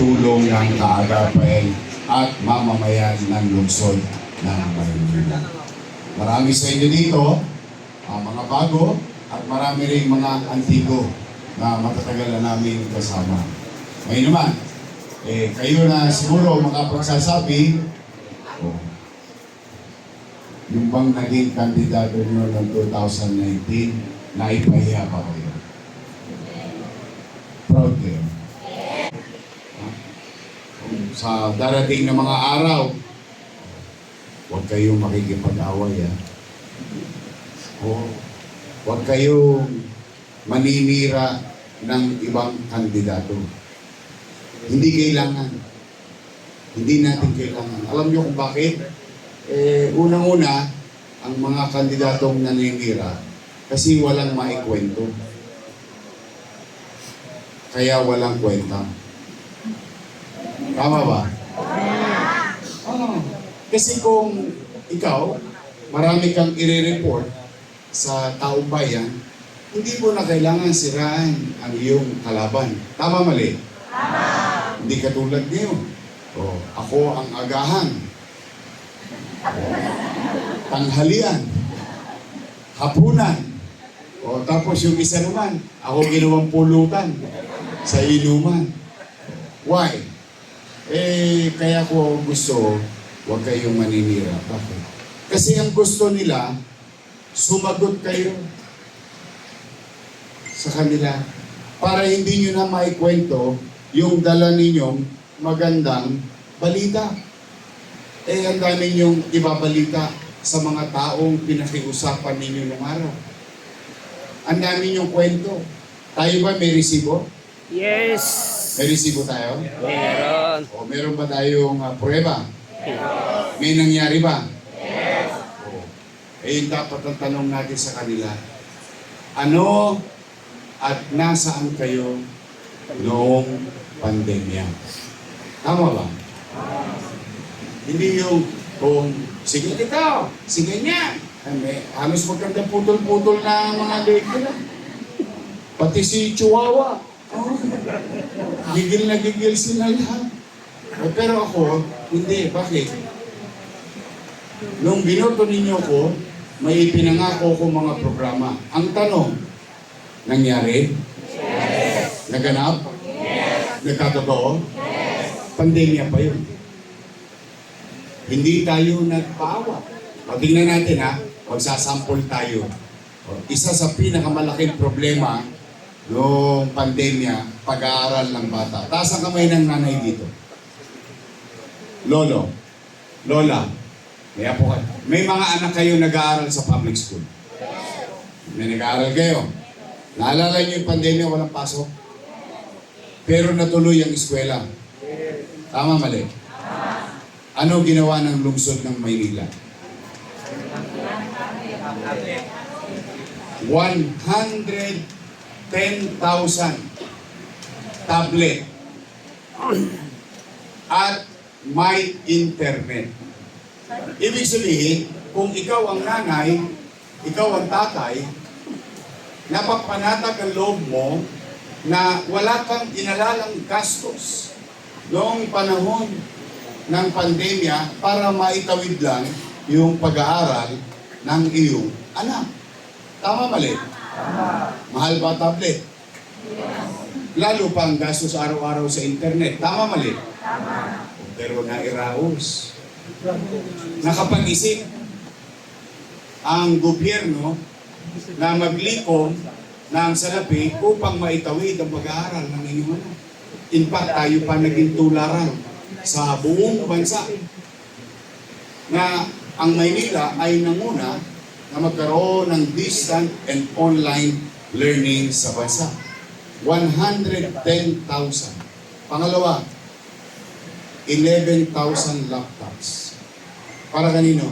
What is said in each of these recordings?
tulong ng kaagapay at mamamayan ng lungsod ng Maynila. Marami sa inyo dito, mga bago, at marami rin mga antigo na matatagal na namin kasama. Ngayon naman, kayo na siguro makapagsasabi, yung bang naging kandidato nyo ng 2019, naipahiya pa kayo? Proud kayo? Sa darating na mga araw, huwag kayong makikipag-away. Huwag kayong maninira ng ibang kandidato. Hindi kailangan. Hindi natin kailangan. Alam niyo kung bakit? Unang-una, ang mga kandidatong naninira kasi walang maikwento. Kaya walang kwenta. Tama ba? Kasi kung ikaw, marami kang i-report sa taong bayan, hindi mo na kailangan siraan ang iyong kalaban. Tama, mali? Tama! Hindi katulad niyo. Ako ang agahan. Tanghalian. Hapunan. Tapos yung isa naman, ako ginawang pulutan sa inuman. Why? Kaya ko gusto, huwag kayong maninira. Bakit? Kasi ang gusto nila, sumagot kayo sa kanila para hindi nyo na maikwento yung dala ninyong magandang balita. Ang dami nyong ibabalita sa mga taong pinakiusapan ninyo ng araw. Ang dami nyong kwento. Tayo ba may resibo? Yes! May resibo tayo? Meron. Meron ba tayong pruweba? May nangyari ba? Dapat ang tanong natin sa kanila, ano at nasaan kayo noong pandemya? Tama ba? Hindi yung kung, sige ikaw, sige niya. Halos maganda putol-putol na mga leg na. Pati si Chihuahua. Gigil na gigil sila lahat. Pero ako, hindi. Bakit? Nung binoto ninyo ko, may ipinangako ko mga programa. Ang tanong, nangyari? Yes. Naganap? Yes. Nagkatotoo? Yes. Pandemya pa yun. Hindi tayo nagpaawa. Tingnan natin magsasample tayo. Isa sa pinakamalaking problema noong pandemya, pag-aaral ng bata. Taas ang kamay ng nanay dito. Lolo, Lola, may mga anak kayo nag-aaral sa public school. May nag-aaral kayo. Naalala niyo yung pandemya, walang pasok? Pero natuloy ang eskwela. Tama, mali? Ano ginawa ng lungsod ng Maynila? 110,000 tablet at may internet. Ibig sabihin, kung ikaw ang nanay, ikaw ang tatay, napapanatag ang loob mo na wala kang inalalang gastos noong panahon ng pandemya para maitawid lang yung pag-aaral ng iyong anak. Tama, mali? Tama. Mahal ba tablet? Yes. Lalo pa ang gastos araw-araw sa internet. Tama, mali? Tama. Pero nairaos. Nakapag-isip ang gobyerno na maglikom ng salapi upang maitawid ang pag-aaral ng inyong anak. In fact, tayo pa naging tularan sa buong bansa na ang Maynila ay nanguna na magkaroon ng distant and online learning sa bansa. 110,000. Pangalawa, 11,000 laptops. Para kanino?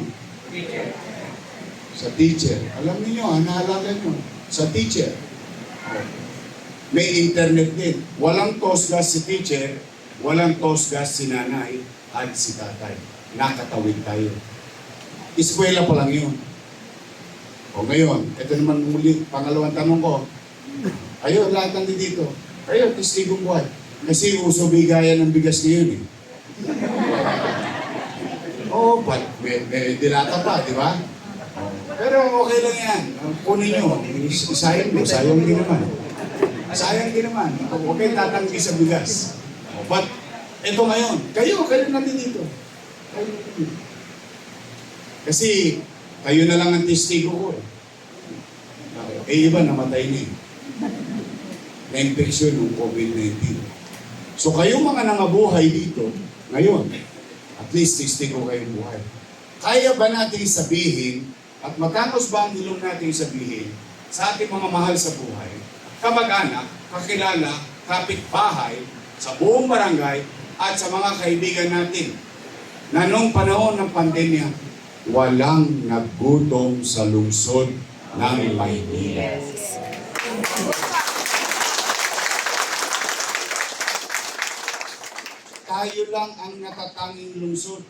Sa teacher. Alam niyo, naalala niyo. Sa teacher. May internet din. Walang tosgas si teacher, walang tosgas si nanay at si tatay. Nakatawid tayo. Eskwela pa lang yun. Ngayon, ito naman muli, pangalawang tanong ko. Ayun, lahat ng dito. Ayun, testigong buhay. Kasi uso bigayan ng bigas ngayon eh. Oo, may dilata pa, di ba? Pero okay lang yan. Kunin nyo. Sayang mo. Sayang din naman. Sayang din naman. Huwag kayong tatanggi sa bigas. But, ito ngayon. Kayo natin dito. Kasi, kayo na lang ang testigo ko eh. Iba namatay na eh. Na-infection ng COVID-19. So, kayo mga nangabuhay dito, ngayon, at least testigo kayong buhay. Kaya ba natin sabihin, at matapos ba ang ilong natin sabihin, sa ating mga mahal sa buhay, kamag-anak, kakilala, kapitbahay, sa buong barangay, at sa mga kaibigan natin, na noong panahon ng pandemya, walang naggutom sa lungsod ng Maynila. Tayo lang ang natatanging lungsod.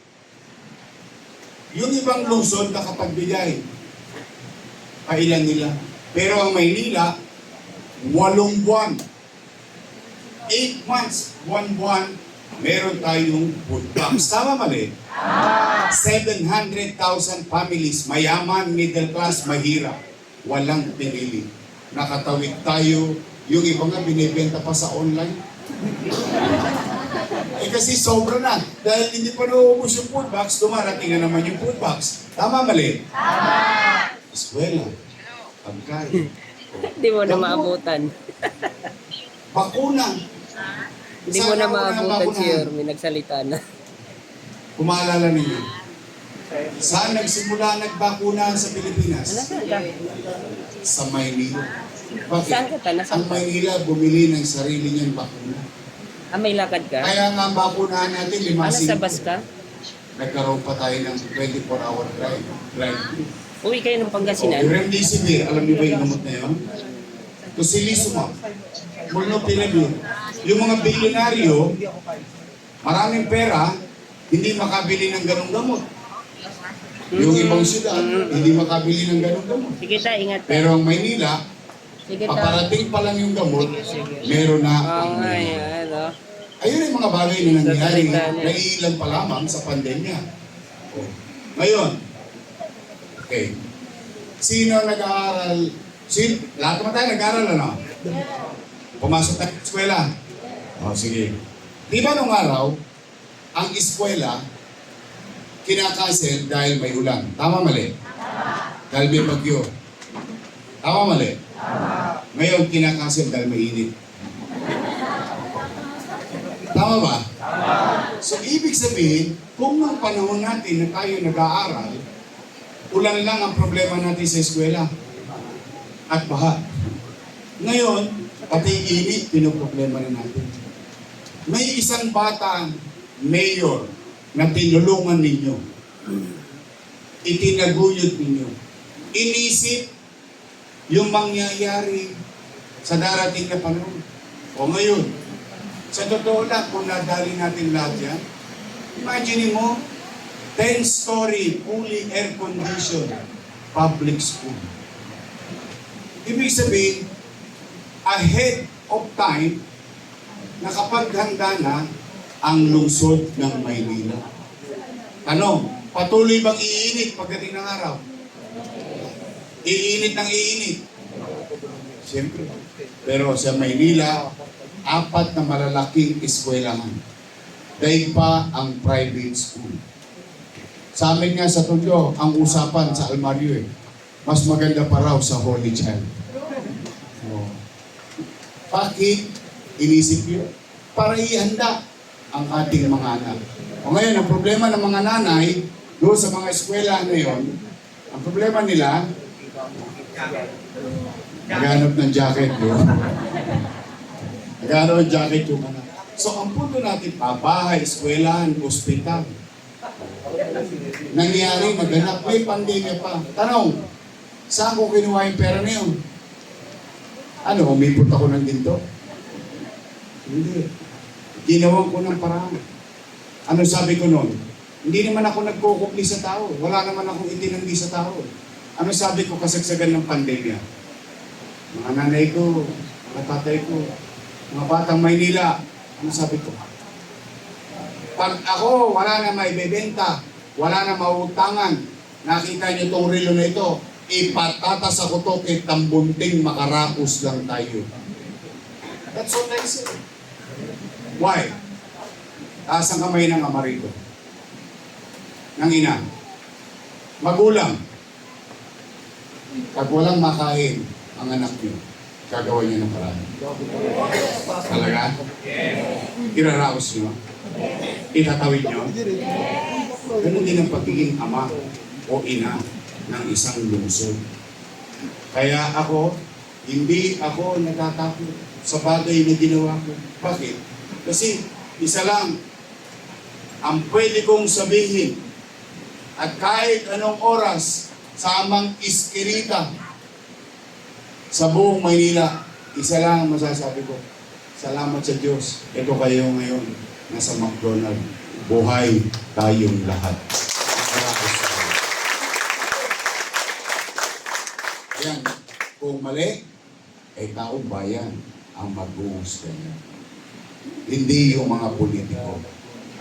Yung ibang lungsod nakapagbigay. Pailan nila. Pero ang Maynila, 8 buwan. 8 months, 1 buwan, meron tayong food banks. Tama mali? 700,000 families, mayaman, middle class, mahirap. Walang pinili. Nakatawid tayo. Yung iba nga binibenta pa sa online. Kasi sobra na. Dahil hindi pa nauubos yung food box, dumarating na naman yung food box. Tama mali? Tama! Eskwela. Pagkain. Hindi mo na maabutan. Bakuna. Hindi mo na maabutan si Yorme, nagsalita na. Kung maalala ninyo, saan nagsimula nagbakuna sa Pilipinas? Nasaan ka? Sa Maynila. Bakit? Saan ka? Nasaan Ang ka? Maynila bumili ng sarili niyang bakuna. Ah, may lakad ka? Kaya nga ang bakunahan natin, Sa bus ka? nagkaroon pa tayo ng 24-hour drive. Uwi kayo ng Yung Pangasinan? Remdesivir, alam niyo ba yung gamot na yun? Tocilizumab, Molnupiravir. Yung mga bilyonaryo, maraming pera, hindi makabili ng ganong gamot. Yung ibang syudad, hindi makabili ng ganong gamot. Sige ta, ingat ka. Pero ang Maynila, Sige ta. paparating pa lang yung gamot, meron na Oo ang nga, Maynila. yan, oh. Ayun yung mga bagay na nangyari, Sasalita na. naiilan pa lamang sa pandemya. Oh. Ngayon, okay, sino nag-aaral? Lahat naman tayo nag-aaral, ano? Pumasok tayo sa eskwela. O, sige. Di ba nung araw, ang eskwela, kinakancel dahil may ulan. Tama mali? Dahil may bagyo. Tama mali? Ngayon, kinakancel dahil may init. Tama ba? So, ibig sabihin, kung nung panahon natin na tayo nag-aaral, ulan lang ang problema natin sa eskwela. At baha. Ngayon, pati init, pinoproblema na natin. May isang batang mayor na tinulungan ninyo. Itinaguyod ninyo. Inisip yung mangyayari sa darating na panahon. O ngayon, sa totoo lang, kung nadali natin lahat yan, imagine mo, 10-story, fully air-conditioned public school. Ibig sabihin, ahead of time, nakapaghanda na ang lungsod ng Maynila. Tanong, patuloy bang iinit pagdating ng araw? Iinit ng iinit. Siyempre. Pero sa Maynila, 4 na malalaking eskwelahan. Daig pa ang private school. Sa amin nga sa Tondo, ang usapan sa Almario mas maganda pa raw sa Holy Child. Oh. Bakit? Inisip yun. Para ihanda ang ating mga anak. O ngayon, ang problema ng mga nanay, doon sa mga eskwela na yun, ang problema nila, naghanap ng jacket doon. Naghanap ng jacket yung anak. So, ang punto natin, bahay, eskwelahan, ospital. Nangyari, naganap, may pandemya pa. Tanong, saan ko kinuha yung pera na yun? Ano, umipot ako ng ginto? Hindi. Ginawan ko ng paraan. Ano sabi ko noon? Hindi naman ako nagkukupli sa tao. Wala naman akong itinanggi sa tao. Ano sabi ko kasagsagan ng pandemya? Mga nanay ko, mga tatay ko, mga batang Maynila, Ano sabi ko? Pag ako, wala na maibebenta, wala na mautangan, nakita niyo itong relo na ito, ipatatas ako to kay tambunting makaraos lang tayo. That's what I said. Why? Taas ang kamay ng ama rito. Ng ina. Magulang. Pag walang makain ang anak niyo, gagawa niyo ng paraan. Talaga? Iraraos niyo? Itatawid niyo? Ganun din ang pagiging ama o ina ng isang lungsod. Kaya ako, hindi ako natatakot sa bagay na ginawa ko. Bakit? Kasi isa lang ang pwede kong sabihin at kahit anong oras sa amang iskirita sa buong Maynila, isa lang ang masasabi ko. Salamat sa Diyos. Ito kayo ngayon nasa McDonald. Buhay tayong lahat. Salamat sa Diyos. Yan. Kung mali, ay taong bayan ang mag-uusga niya. Hindi yung mga politiko.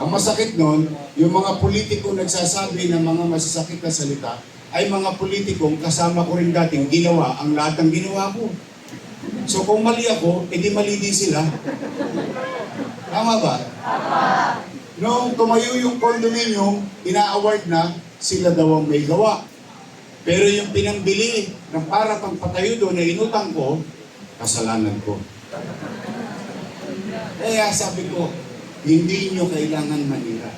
Ang masakit nun, yung mga politiko nagsasabi ng mga masasakit na salita, ay mga politikong kasama ko rin dating ginawa ang lahat ng ginawa ko. So kung mali ako, edi mali din sila. Tama ba? Noong tumayo yung condominium, ina-award na sila daw ang may gawa. Pero yung pinangbili ng para pang patayo doon na inutang ko, kasalanan ko. Kaya sabi ko, hindi nyo kailangan manira.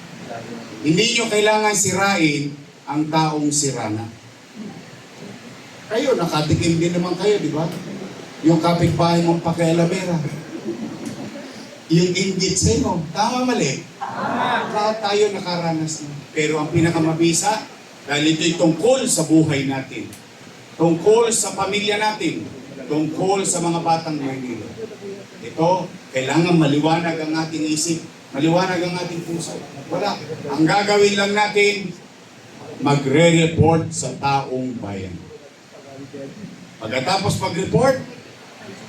Hindi nyo kailangan sirain ang taong sirana. Kayo, nakatikim din naman kayo, di ba? Yung kapitbahay mong pakialamera. Yung inggit sa inyo. Tama, mali? Lahat tayo nakaranas na. Pero ang pinakamabisa, dahil ito'y tungkol sa buhay natin. Tungkol sa pamilya natin. Tungkol sa mga batang Maynila. Ito, kailangan maliwanag ang ating isip. Maliwanag ang ating puso. Wala. Ang gagawin lang natin, magre-report sa taong bayan. Pagkatapos mag-report,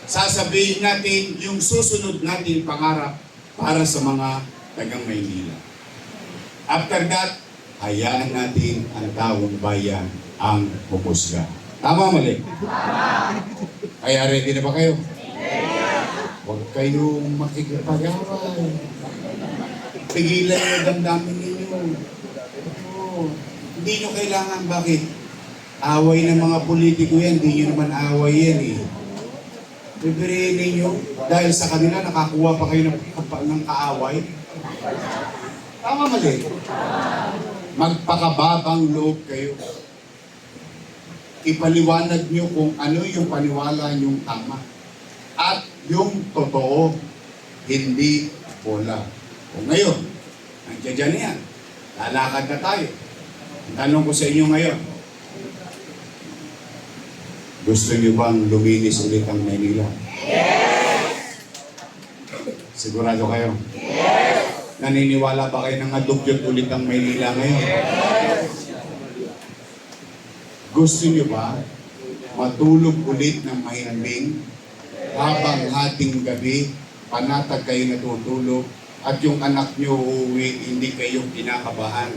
sasabihin natin yung susunod natin pangarap para sa mga tagang Maynila. After that, hayaan natin ang taong bayan ang humusga. Tama, mali? Tama! Kaya ready na ba kayo? Huwag kayong makikipag-away. Pigilan nyo damdamin ninyo. Oo. Hindi nyo kailangan. Bakit? Away ng mga politiko yan. Hindi nyo naman away yan eh. Pipiriin ninyo. Dahil sa kanila, nakakuha pa kayo ng kaaway. Tama, mali? Magpakababang loob kayo. Ipaliwanag nyo kung ano yung paniwala nyong tama. At yung totoo, hindi bola. O ngayon, nandiyan dyan yan. Lalakad na tayo. Ang tanong ko sa inyo ngayon, gusto niyo bang luminis ulit ang Maynila? Yes! Sigurado kayo? Yes! Naniniwala ba kayo na madugyot ulit ang Maynila ngayon? Yes! Gusto niyo ba matulog ulit ng mahimbing habang hating gabi, panatag kayo natutulog, at yung anak niyo uuwi, hindi kayo kinakabahan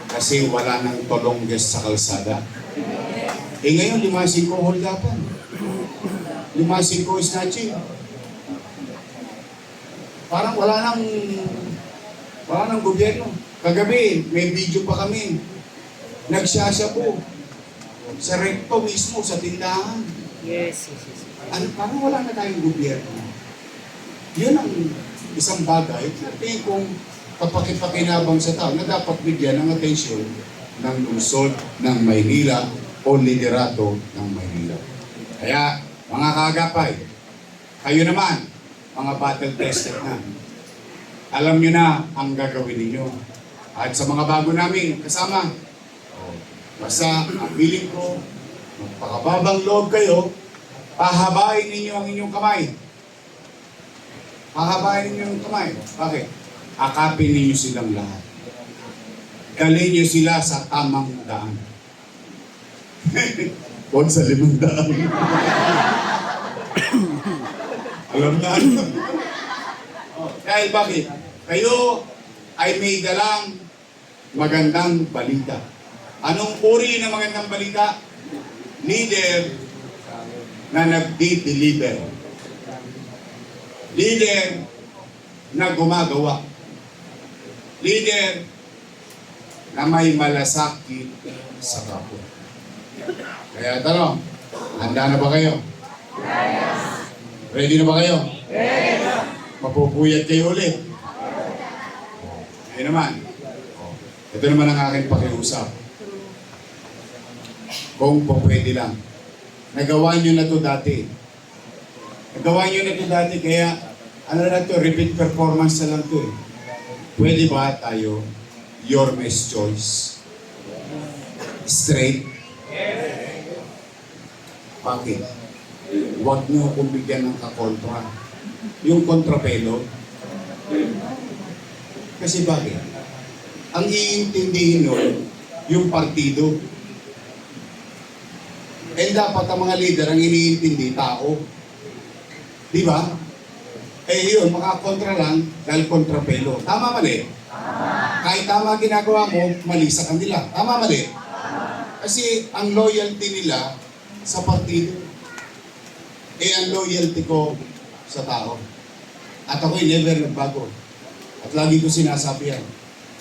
kasi wala nang tolongges sa kalsada? Eh ngayon, 5-5 holdapan. 5-5 snatching. Parang wala nang gobyerno. Kagabi, may video pa kami. Nagsasya po. Sa recto mismo, sa tindahan. Yes. Ano, parang wala na tayong gobyerno. Yun ang isang bagay na tingin kong kapakipakinabang sa tao na dapat bigyan ng atensyon ng lungsod ng Maynila o liderato ng Maynila. Kaya, mga kaagapay, kayo naman, mga battle tested na. Alam nyo na ang gagawin ninyo. At sa mga bago namin kasama, basta ang feeling ko, magpakababang loob kayo, pahabain ninyo ang inyong kamay. Pahabain ninyo ang kamay. Bakit? Akapin ninyo silang lahat. Dalhin nyo sila sa tamang daan. Huwag sa 500. Alam na ano. Dahil bakit? Kayo ay may dalang magandang balita. Anong uri ng magandang balita? Leader na nagdi-deliver. Leader na gumagawa. Leader na may malasakit sa kapwa. Kaya tanong, handa na ba kayo? Ready na ba kayo? Mapupuyat kayo ulit. Ayun naman. Ito naman ang aking pakiusap. Kung po pwede lang. Nagawa nyo na to dati. Nagawa nyo na to dati, kaya ano na to, repeat performance na lang to eh. Pwede ba tayo, your best choice? Straight? Bakit? Huwag nyo akong bigyan ng kakontra. Yung kontrapelo. Kasi bakit? Ang iintindihin nun, yung partido. Eh dapat ang mga leader ang iniintindi, tao. Di ba? Eh yun, makakontra lang dahil kontrapelo. Tama mali? Kahit tama ginagawa mo, mali sa kanila. Tama mali? Kasi ang loyalty nila sa partido. Eh ang loyalty ko sa tao. At ako'y never nagbago. At lagi ko sinasabi yan.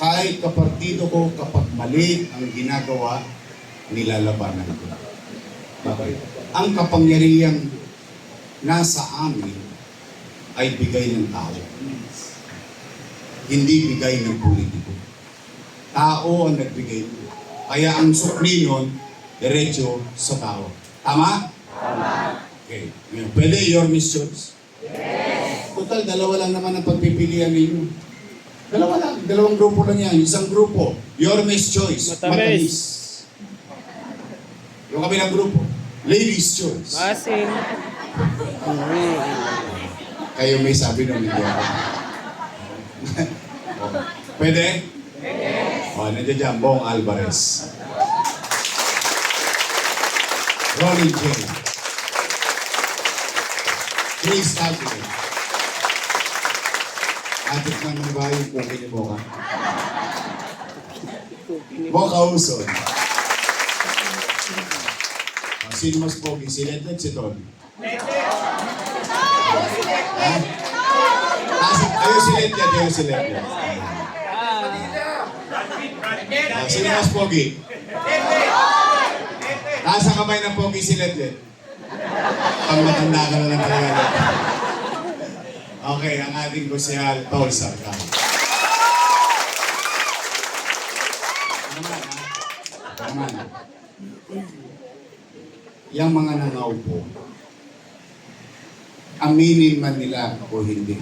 Kahit kapartido ko, kapag mali ang ginagawa, nilalabanan ko. Bakit? Ang kapangyarihan nasa amin ay bigay ng tao. Hindi bigay ng politiko. Tao ang nagbigay. Kaya ang sukli nun, diretso sa tao. Tama? Tama. Okay. Ngayon, pwede your missions? Yes. Total, dalawa lang naman ang pagpipilian ninyo. Dalawa lang. Dalawang grupo lang yan. Isang grupo, your miss choice. Matamis. Yung kami ng grupo, ladies choice. Masin. Kayo may sabi nung hindi ako. Pwede? Pwede. O, nandiyan dyan, Bong Alvarez. Ronnie J. Chris Tagle. Atik man ng bahay yung puki ni Boka. Boka Uson. Sino mas pogi? Si Ledled, si Tony? Ha? Ayaw si Ledled, ayaw si Ledled. Sino mas pogi? Taas ang kamay ng pogi si Ledled. Pag matanda ka na lang talaga. Okay, ang ating kusihal, Paul Sarka. Naman. Yang mga nangaupo, aminin man nila o hindi,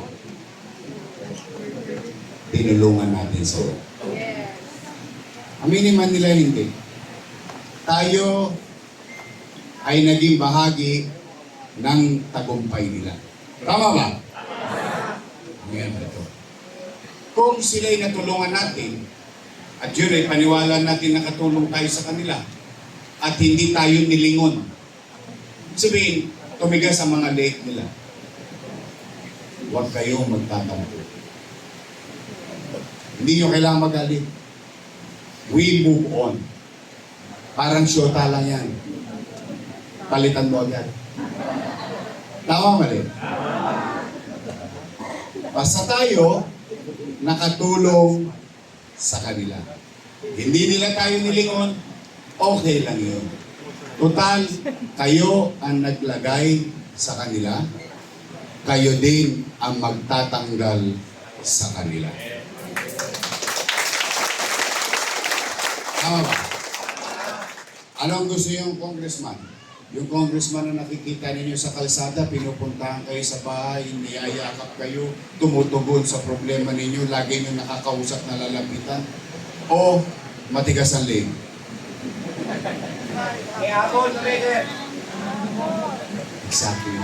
tinulungan natin sila. Aminin man nila hindi, tayo ay naging bahagi ng tagumpay nila. Tama ba? Ngayon ito. Kung sila'y natulungan natin, at yun ay paniwala natin nakatulong tayo sa kanila, at hindi tayo nilingon, sabihin, tumigas ang mga leeg nila. Huwag kayong magtatampo. Hindi nyo kailangan magalit. We move on. Parang syota lang yan. Palitan mo agad. Tama mali? Basta tayo nakatulong sa kanila. Hindi nila tayo nilingon, okay lang yun. Total, kayo ang naglagay sa kanila, kayo din ang magtatanggal sa kanila. Tama ba? Anong gusto yung congressman? Yung congressman na nakikita ninyo sa kalsada, pinupuntahan kayo sa bahay, niyayakap kayo, tumutugon sa problema ninyo, lagi nyo nakakausap na lalapitan, o matigas ang leg? Exactly.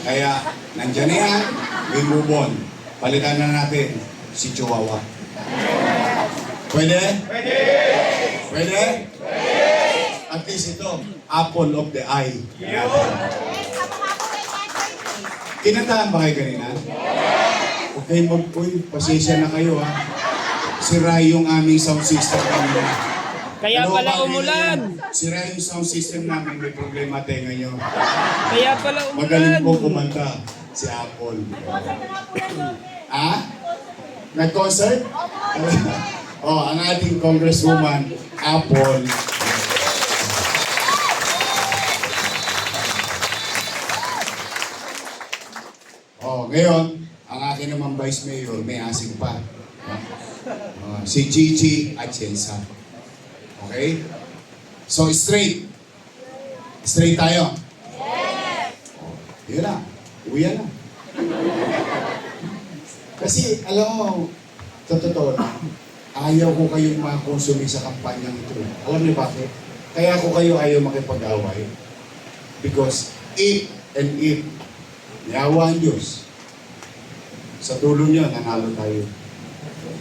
Kaya, nandyan na yan, we move on. Palitan na natin si Chihuahua. Pwede? Pwede! Pwede? At least ito, apple of the eye. Kinantahan ba kayo kanina? Ay, pasensya na kayo ha. Sira yung aming sound system kanina. Kaya Ano pala ba, umulan. Sira yung sound system namin, may problema tayo ngayon. Kaya pala Magaling umulan. po kumanta si Apple. Ha? Nag-concert? Oh, ang ating congresswoman, Apple. Oh, ngayon, ang akin naman vice mayor, may asing pa. Si Gigi Atienza. Okay? So, straight. Straight tayo. Yun na. Uwi na. Kasi, alam mo, sa totoo na, ayaw ko kayong makonsumi sa kampanyang ito. Alam niyo bakit? Kaya ko kayo ayaw makipag-away. Because if and if yawa ang Diyos, sa dulo niya, nanalo tayo.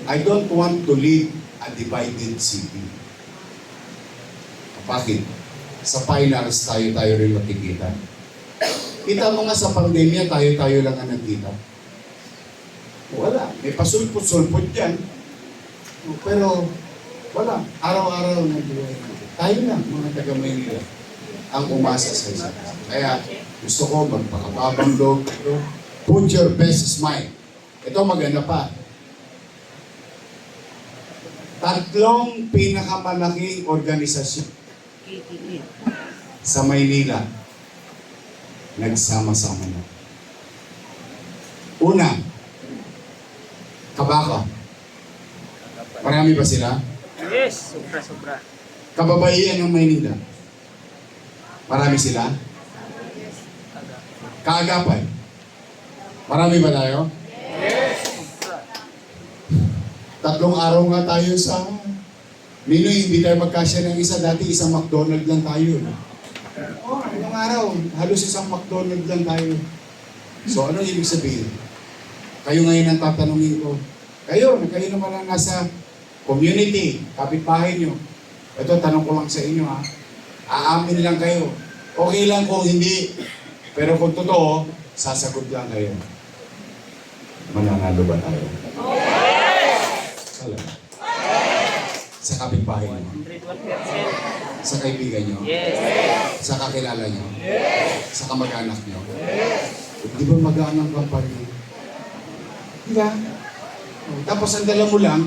I don't want to live a divided city. Bakit? Sa finals, tayo rin makikita. Kita mo nga sa pandemya, tayo lang ang nagkita. Wala. May pasulpot-sulpot dyan. Pero, wala. Araw-araw nag-buhay. Tayo lang, mga taga-Maynila, ang umasa sa isa. Kaya, gusto ko magpakababang loob. Put your best smile. Ito maganda pa. 3 pinakamalaking organisasyon sa Maynila nagsama-sama na. Una, Kabaka. Marami ba sila? Yes, sobra-sobra. Kababaihan ng Maynila. Marami sila? Kaagapay. Marami ba tayo? 3 araw nga tayo sa Ninoy, hindi tayo magkasya ng isa. Dati isang McDonald lang tayo. Ilang araw, halos isang McDonald lang tayo. So ano ibig sabihin? Kayo ngayon ang tatanungin ko. Kayo naman lang nasa community, kapitbahay nyo. Ito, tanong ko lang sa inyo ha. Aamin lang kayo. Okay lang kung hindi. Pero kung totoo, sasagot lang kayo. Mananalo ba tayo? Alam. Sa kapitbahay nyo. 101%. Sa kaibigan nyo. Yes. Sa kakilala nyo. Sa kamag-anak nyo. Di ba magaan ang kampanya? Di ba? Tapos ang dala mo lang,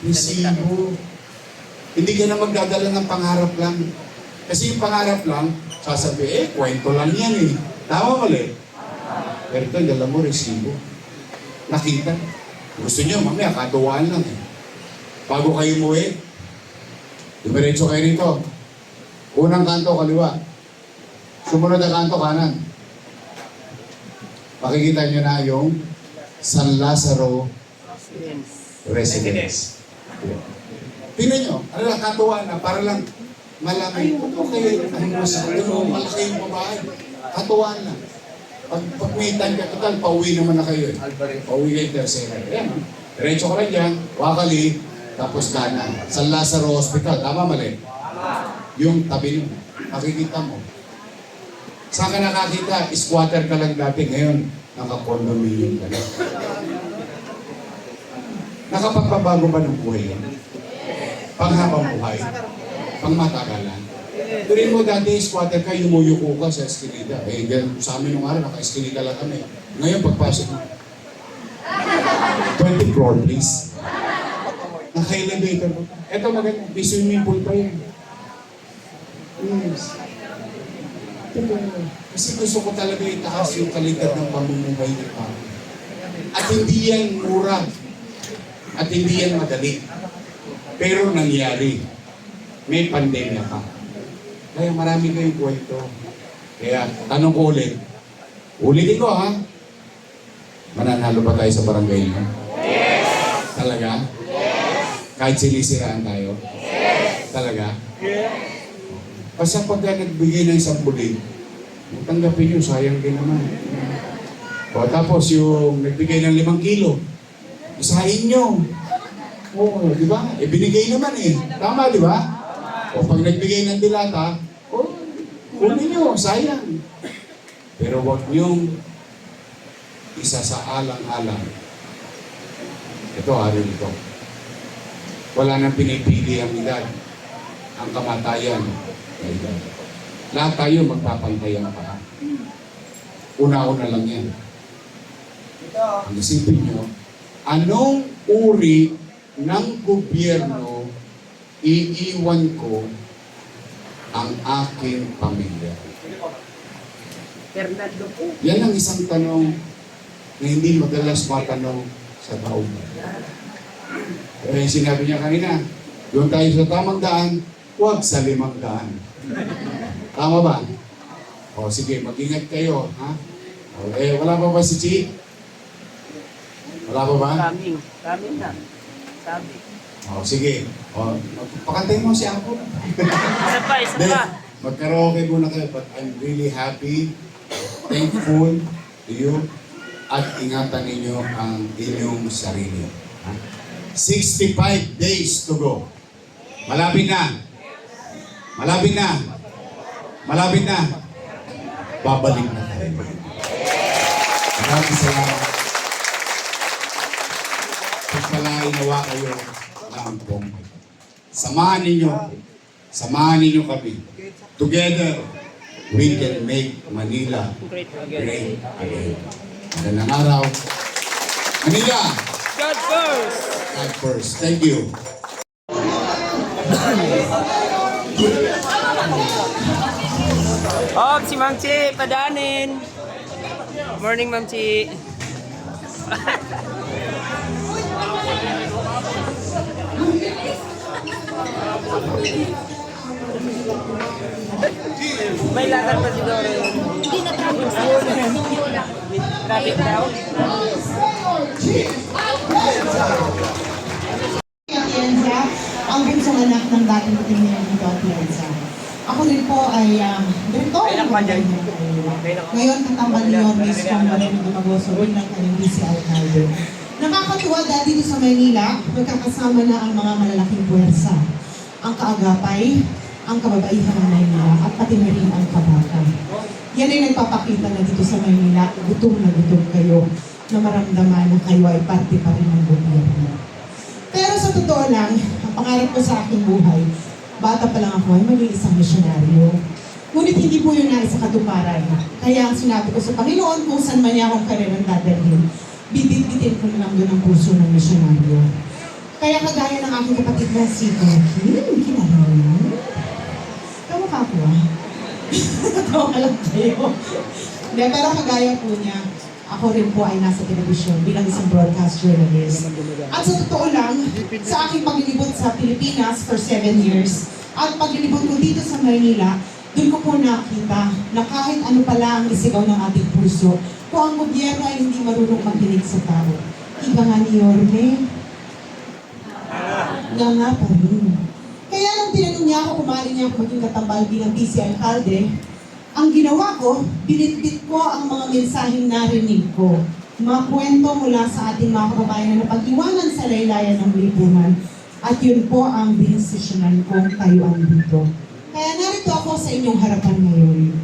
resibo. Hindi ka na magdadala ng pangarap lang. Kasi yung pangarap lang, sasabi, kwento lang yan eh. Tama mali. Pero ito, dala mo resibo. Nakita. Gusto nyo, mamaya, katuwaan lang eh. Bago kayo umuwi, dumiretso kayo rito. Unang kanto, kaliwa. Sumunod na kanto, kanan. Makikita nyo na yung San Lazaro Residence. Tingnan nyo, ano lang, katuwaan na, para lang malaki. Ito kayo, malaki yung babae. Katuwaan na. Pag may time ka, total, pauwi naman na kayo eh. Pauwi kayo tercera. Ayan. Diretso ka lang dyan, Wakali, tapos kanan. San Lazaro Hospital. Tama, mali? Yung tabi nyo. Makikita mo. Saan ka nakakita? Squatter ka lang dati. Ngayon, naka-condominium ka na. Nakapagpabago ba ng buhay yan? Panghabang buhay? Pangmatagalan? Turin mo dati, squatter ka, yumuyuko ka sa eskinita. Eh, sa amin nung araw, naka-eskinita lang kami. Ngayon, pagpasok mo, 20 floor, please. Naka-elevator mo. Ito maganda, may swimming pool pa yan. Yes. Kasi gusto ko talaga itaas yung kalidad ng pamumuhay ng tao. At hindi yan mura. At hindi yan madali. Pero nangyari. May pandemya pa. Kaya marami kayong kwento. Kaya tanong ko ulit. Ulitin ko ha. Mananalo ba tayo sa barangay niyo? Yes! Talaga? Yes! Kahit sinisiraan tayo? Yes! Talaga? Yes! Basta pagka nagbigay ng 10,000, tanggapin nyo, sayang din naman. O tapos yung nagbigay ng 5 kilo, isahin nyo. O, di ba? E binigay naman eh. Tama, di ba? O pag nagbigay ng dilata, o, kunin nyo, sayang. Pero huwag nyong isa sa alang-alang Ito, hari nito. Wala nang pinipili ang edad, ang kamatayan. Lahat tayo magpapantay ang paa. Una-una lang yan. Ang isipin nyo, anong uri ng gobyerno iiwan ko ang aking pamilya? Fernando po. Yan ang isang tanong na hindi madalas matanong sa tao. Sinabi niya kanina, doon tayo sa tamang daan, huwag sa 5 daan. Tama ba? O sige, mag-ingat kayo. Ha? Wala pa ba si Chi? Wala pa ba? Coming na. Sabi. O sige. O, pakantay mo si Apo. Isa pa. Magkaraoke muna kayo, but I'm really happy, thankful to you, at ingatan ninyo ang inyong sarili. Ha? 65 days to go. Malapit na. Malapit na. Malapit na. Babalik na tayo. Maraming salamat. Pagpalain nawa kayo ng Pompey. Samahan ninyo kami. Together, we can make Manila Great great again. Magandang araw. Manila, God first! God first. Thank you. Si Ma'am Chi, padanin. Morning, Ma'am Chi. May lakad pa si Dore. Hindi na traffic. Traffic daw. Atienza, ang bunsong anak ng dating Pilipinas dito Atienza. Ako rin po ay direktor ng Pagkain. Ngayon, katambal ni Yormes kung maraming gumagoso rin ng kanyang vice alcalde. Nakakatuwa dahil dito sa Maynila, magkakasama na ang mga malalaking puwersa. Ang kaagapay, ang kababaihan ng Maynila, at pati na rin ang kabaka. Yan ay nagpapakita na dito sa Maynila, gutom na gutom kayo na maramdaman na kayo ay parte pa rin ng gobyerno. Pero sa totoo lang, ang pangarap ko sa aking buhay, bata pa lang ako ay maging isang misyonaryo. Ngunit hindi po yun na sa katuparan. Kaya ang sinabi ko sa Panginoon kung saan man niya akong karerang dadalhin, bibit-bitin ko na lang doon ang puso ng misyonaryo. Kaya kagaya ng aking kapatid na si Cokie, kilala mo yun? Kamukha ko Natawa lang kayo. Hindi, pero kagaya po niya, ako rin po ay nasa telebisyon bilang isang broadcast journalist. At sa totoo lang, sa aking paglilibot sa Pilipinas for 7 years, at paglilibot ko dito sa Maynila, doon ko po nakita na kahit ano pala ang isigaw ng ating puso, kung ang gobyerno ay hindi marunong magdinig sa tao. Iba nga ni Yorme, nga pa rin. Kaya nung tinanong niya ako kung maaari niya ako maging katambal bilang vice alcalde, ang ginawa ko, binitbit ko ang mga mensaheng narinig ko. Mga kwento mula sa ating mga kababayan na napag-iwanan sa laylayan ng lipunan. At yun po ang dinesisyonan kong tayuan dito. Kaya narito ako sa inyong harapan ngayon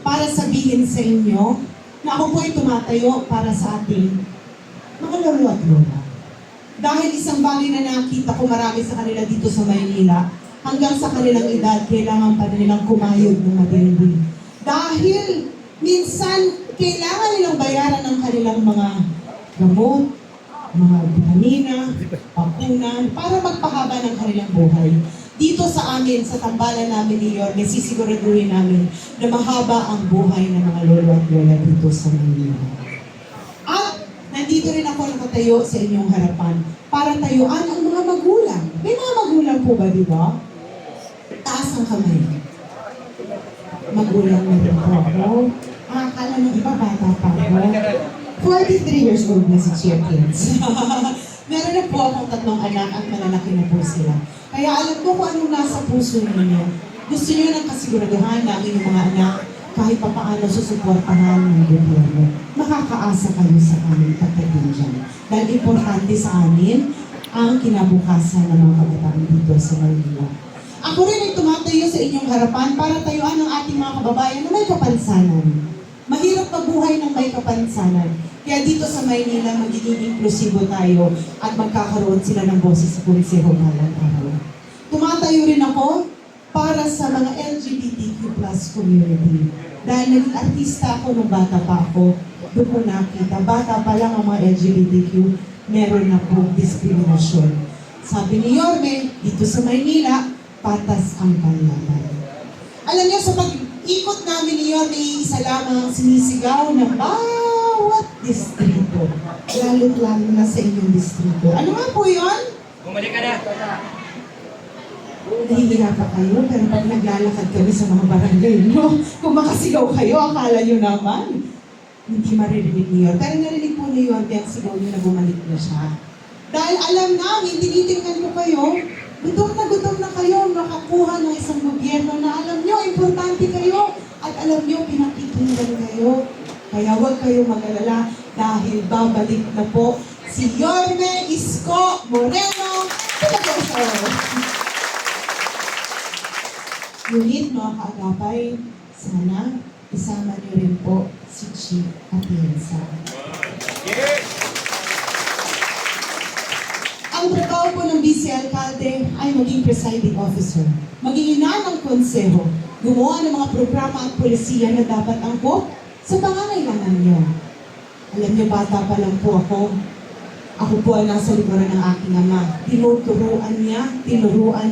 para sabihin sa inyo na ako po ay tumatayo para sa ating mga lolo at lola. Dahil isang bagay na nakita ko marami sa kanila dito sa Maynila, hanggang sa kanilang edad, kailangan pa nilang kumayod ng matindi. Dahil minsan, kailangan nilang bayaran ng kanilang mga gamot, mga vitamina, pakunan, para magpahaba ng kanilang buhay. Dito sa amin, sa tambalan namin ni Yorme, sisiguraduhin namin na mahaba ang buhay ng mga lolo at lola dito sa Maynila. At nandito rin ako nakatayo sa inyong harapan para tayuan ang mga magulang. May mga magulang po ba dito? Taas ang kamay. Magulang na rin po ako. Akala ng iba, bata pa ako. 43 years old na si Chia Kids. Meron na po akong 3 anak at malalaki na po sila. Kaya alam ko kung anong nasa puso ninyo. Gusto niyo ng kasiguraduhan na ang inyong mga anak kahit pa paano susuportahan ng gobyerno. Makakaasa kayo sa aming pagdating dyan. Dahil importante sa amin ang kinabukasan ng mga kabataan dito sa Maynila. Ako rin ay tumatayo sa inyong harapan para tayuan ng ating mga kababayan na may kapansanan. Mahirap mabuhay ng may kapansanan. Kaya dito sa Maynila, magiging inklusibo tayo at magkakaroon sila ng boses sa Konseho balang araw. Tumatayo rin ako para sa mga LGBTQ plus community. Dahil naging artista ako nung bata pa ako, doon ko nakita, bata pa lang ang mga LGBTQ, meron na po diskriminasyon. Sabi ni Yorme, dito sa Maynila, patas ang panlaban. Alam niyo, sa pag-ikot namin ni Yorme, isa lamang sinisigaw ng bawat distrito. Lalo-lalo na sa inyong distrito. Ano nga po yun? Bumalik ka na. Nahihiya pa kayo, pero pag naglalakad kami sa mga barangay nyo, kung makasigaw kayo, akala nyo naman, hindi maririnig niyo. Pero narinig po ni Yorme ang sigaw nyo na bumalik na siya. Dahil alam namin, tinitingnan ko kayo, gutom na kayo makakuha ng isang gobyerno na alam nyo, importante kayo, at alam nyo, pinakikinggan kayo. Kaya huwag kayo mag-alala dahil babalik na po si Yorme Isko Moreno. Ngunit mga kaagapay, sana isama niyo rin po si Chief Atienza. Ang trabaho po ng Vice Alcalde ay maging presiding officer, maging ina ng konseho, gumawa ng mga programa at polisiya na dapat angkop sa pangangailangan niyo. Alam niyo, bata pa lang po ako. Ako po ay nasa likuran ng aking ama. Tinuruan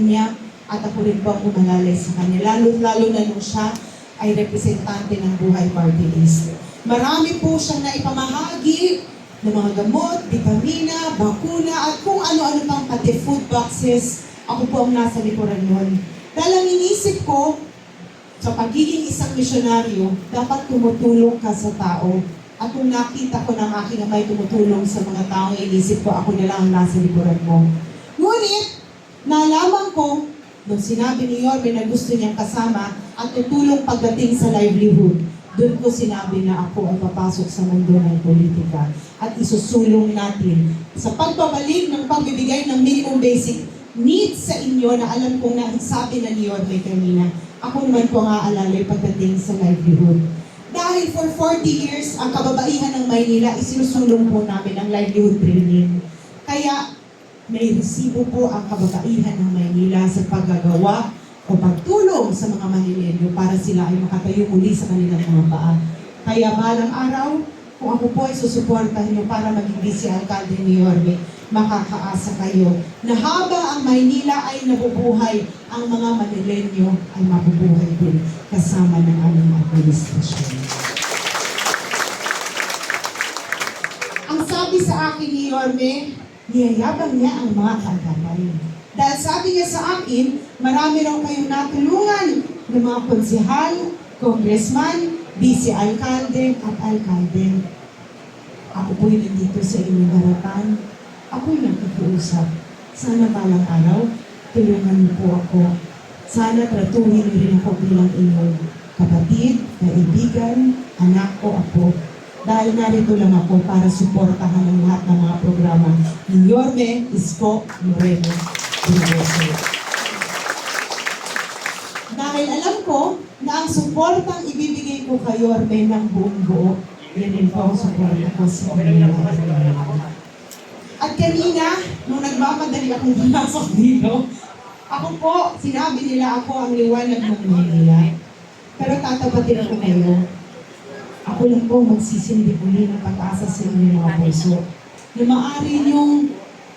niya, at ako rin po ang umalalay sa kanya. Lalo na nung siya ay representante ng Buhay Party List. Marami po siyang naipamahagi ng mga gamot, vitamina, bakuna, at kung ano-ano pang pati food boxes. Ako po ang nasa likuran nun. Dahil ang inisip ko, sa pagiging isang misyonaryo, dapat tumutulong ka sa tao. At kung nakita ko ng aking amay tumutulong sa mga taong inisip ko, ako na lang ang nasa likuran mo. Ngunit, nalaman ko, nung sinabi ni Yorme na gusto niyang kasama at tutulong pagdating sa livelihood, doon ko sinabi na ako ay papasok sa mundo ng politika at isusulong natin sa pagbabalik ng pagbibigay ng minimum basic needs sa inyo na alam kong nasabi na ni Yorme kanina. Ako naman po ang aalalay pagdating sa livelihood. Dahil for 40 years, ang kababaihan ng Maynila, isinusulong po namin ang livelihood training. Kaya, may resibo po ang kababaihan ng Maynila sa paggagawa o pagtulong sa mga Manilenyo para sila ay makatayo muli sa kanilang mga paa. Kaya balang araw, kung ako po ay susuportahan niyo para maging vice alcalde ni Yorme, makakaasa kayo na haba ang Maynila ay nabubuhay, ang mga Manilenyo ay mabubuhay din kasama ng aming administrasyon. Ang sabi sa akin ni Yorme, niyayabang niya ang mga kaagapay. Dahil sabi niya sa akin, marami raw kayong natulungan ng mga konsehal, congressman, vice-alcalde at alcalde. Ako po'y nandito sa inyong harapan. Ako'y nagkikiusap. Sana balang araw, tulungan niyo po ako. Sana tratuhin niyo rin ako bilang inyong kapatid, kaibigan, anak o apo. Dahil narito lang ako para suportahan ang lahat ng mga programa ni Yorme Isko Moreno. Dahil alam ko na ang suportang ibibigay ko kay Yorme ng buong buo, yan din po ang suporta ko sa inyo. At kanina, nung nagmamadali akong pumasok dito, ako po, sinabi nila ako ang liwanag ng Maynila. Pero tatapatin ako kayo. Ako lang po magsisindi uli ng pag-asa sa inyong mga puso na maaari niyong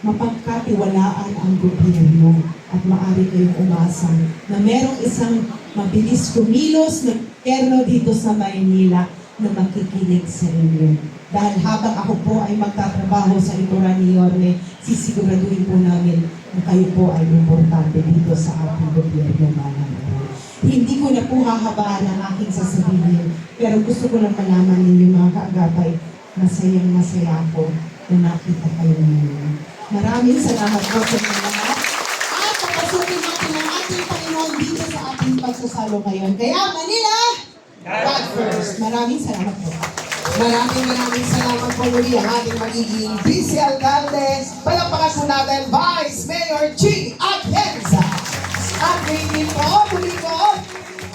mapagkatiwalaan ang gobyerno at maaari kayong umasa na merong isang mabilis kumilos na gobyerno dito sa Maynila na makikinig sa inyo. Dahil habang ako po ay magtatrabaho sa likuran ni Yorme, sisiguraduhin po namin na kayo po ay importante dito sa ating gobyerno balang araw. Hindi ko na po hahabaan ang aking sasabihin, pero gusto ko lang malaman ninyo mga kaagapay, masayang masaya ako na nakita kayo ngayon. Maraming salamat po sa inyo lahat. At papasukin natin ang ating Panginoon dito sa ating pagsasalo ngayon. Kaya Manila, God first. Maraming salamat po. Maraming salamat po muli ang ating magiging Vice Alcalde. Palakpakan po natin Vice Mayor G. Atienza. At hindi po, muli po,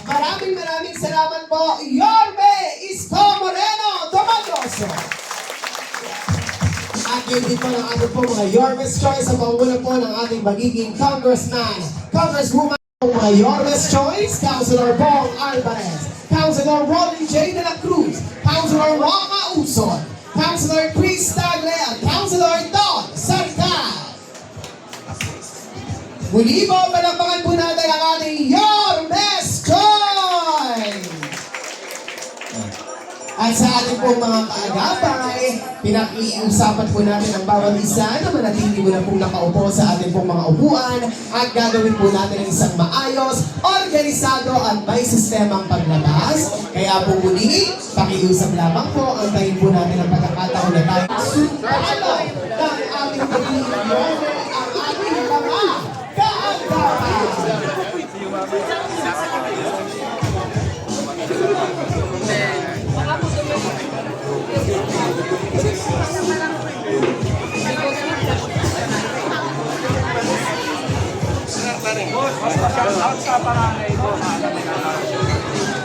maraming salamat po, Yorme Isko Moreno Tomagoso. Gayon din po ng ating po mga Yormes Choice sa panguna po ng ating magiging congressman, congresswoman, mga Yormes Choice, Councilor Bong Alvarez, Councilor Rolly J. De La Cruz, Councilor Waka Uson, Councilor Chris Tagle, at Councilor Don Sartal. Muli po, palampakan po natin ang ating Yormes Choice! At sa ating pong mga kaagapay, pinakiusapan po natin ang bawat isa na manatili mo na pong nakaupo sa ating pong mga upuan at gagawin po natin ang isang maayos, organisado at may sistemang paglabas. Kaya po muli, pakiusap lamang po, antayin po natin ang pagkakataon na tayo sundalo ng ating magiging ang ating mga kaagapay.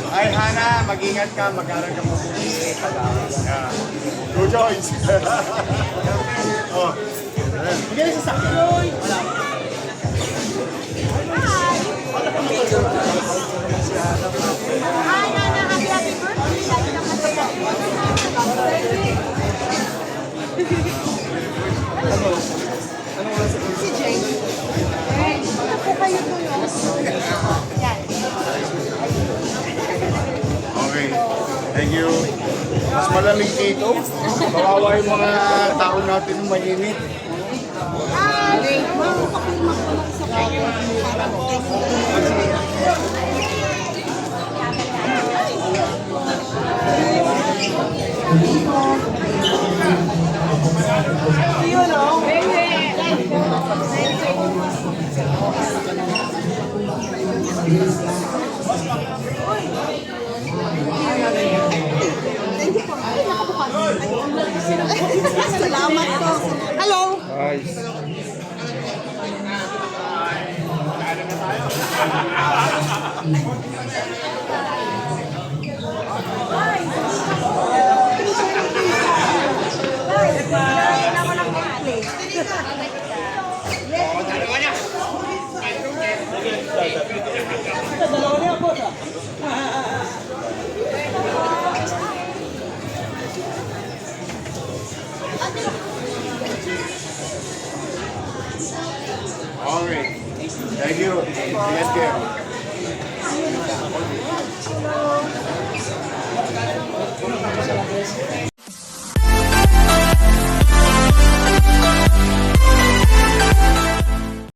Ay, Hana, mag-ingat ka, mag-aral ka mabuti. Go, Joyce! Oh. Bigyan sa sakit. Hi, Nana. Happy birthday. Lagi naman sa si Jane. Eh, wala po kayo tulong. Yan. Okay, thank you. Mas malamig dito. Kawawa yung mga tao natin ng mainit. Salamat po. Hello.